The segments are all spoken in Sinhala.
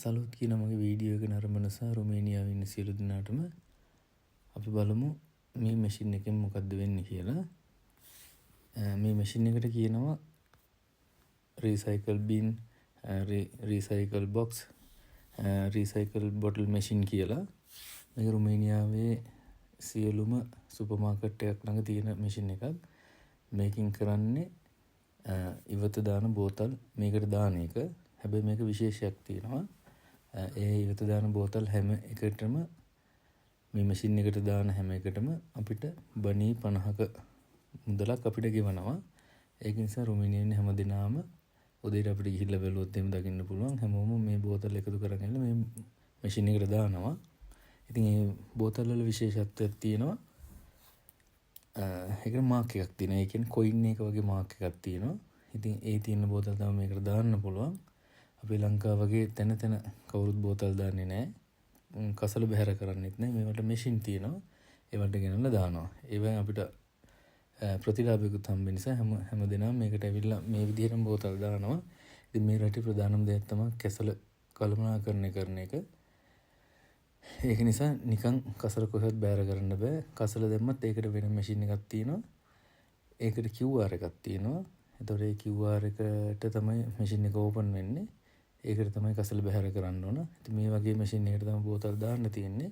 සලුත් කියන මගේ වීඩියෝ එක නරඹන සහ රුමේනියාවේ ඉන්න සියලු දෙනාටම අපි බලමු මේ මැෂින් එකෙන් මොකද්ද වෙන්නේ කියලා. මේ මැෂින් එකට කියනවා recycle bin, recycle box, recycle bottle machine කියලා. මේක රුමේනියාවේ සියලුම සුපර් මාකට් එකක් ළඟ තියෙන මැෂින් එකක්. මේකෙන් කරන්නේ ඉවත දාන බෝතල් මේකට දාන එක. හැබැයි මේක විශේෂයක් තියෙනවා. ඒ ඉවත දාන බෝතල් හැම එකටම මේ මැෂින් එකට දාන හැම එකටම අපිට බණී 50ක මුදලක් අපිට ගෙවනවා. ඒක නිසා රුමේනියාවේ හැමදෙනාම උදේට අපිට ගිහිල්ලා බැලුවොත් එහෙම දකින්න පුළුවන් හැමෝම මේ බෝතල් එකතු කරගෙන මේ මැෂින් එකට දානවා. ඉතින් මේ බෝතල් වල විශේෂත්වයක් තියෙනවා. ඒකට මාක් එකක් තියෙනවා. ඒ කියන්නේ කොයින් එක වගේ මාක් එකක් තියෙනවා. ඉතින් ඒ තියෙන බෝතල් තමයි මේකට දාන්න පුළුවන්. අපේ ලංකාව වගේ තැන තැන කවුරුත් බෝතල් දාන්නේ නැහැ. කසල බැහැර කරන්නෙත් නැහැ. මේවට මැෂින් තියෙනවා. ඒවට ගෙනල්ලා දානවා. ඒවෙන් අපිට ප්‍රතිලාභයකුත් හම්බෙන නිසා හැමදෙනාම මේකට ඇවිල්ලා මේ විදිහටම බෝතල් දානවා. ඉතින් මේ රටේ ප්‍රධානම දෙයක් තමයි කැසල කළමනාකරණය කරන එක. ඒක නිසා නිකන් කසල කොහෙවත් බැහැර කරන්න බෑ. කසල දැම්මත් ඒකට වෙන මැෂින් එකක් තියෙනවා. ඒකට QR එකක් තියෙනවා. එතකොට ඒ QR එකට තමයි මැෂින් එක ඕපන් වෙන්නේ. ඒකට තමයි කසල බැහැර කරන්න ඕන. ඉතින් මේ වගේ මැෂින් එකකට තමයි බෝතල් දාන්න තියෙන්නේ.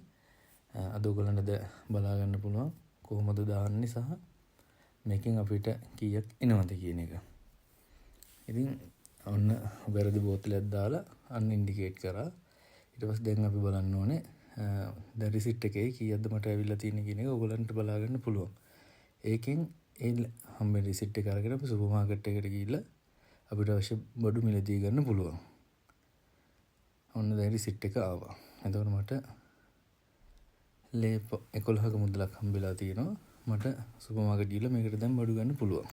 අද ඔයගලන්ට බලා ගන්න පුළුවන් කොහොමද දාන්නේ සහ මේකෙන් අපිට කීයක් එනවද කියන එක. ඉතින් ඔන්න වැරදි බෝතලයක් දාලා අන්න ඉන්ඩිකේට් කරා. ඊට පස්සේ දැන් අපි බලන්න ඕනේ දැන් රිසිට් එකේ කීයක්ද මට ඇවිල්ලා තියෙන්නේ කියන එක ඔයගලන්ට බලා ගන්න පුළුවන්. ඒකෙන් ඒ හම්බෙන රිසිට් එක අරගෙන අපි සුපර් මාකට් එකට ගිහිල්ලා අපිට අවශ්‍ය බඩු මිලදී ගන්න පුළුවන්. ඔන්න දැන් රිසිට් එක ආවා. එතකොට මට ලේ 11ක මුදලක් හම්බෙලා තියෙනවා. මට සුපර් මාකට් ගිහිල්ලා මේකට දැන් බඩු ගන්න පුළුවන්.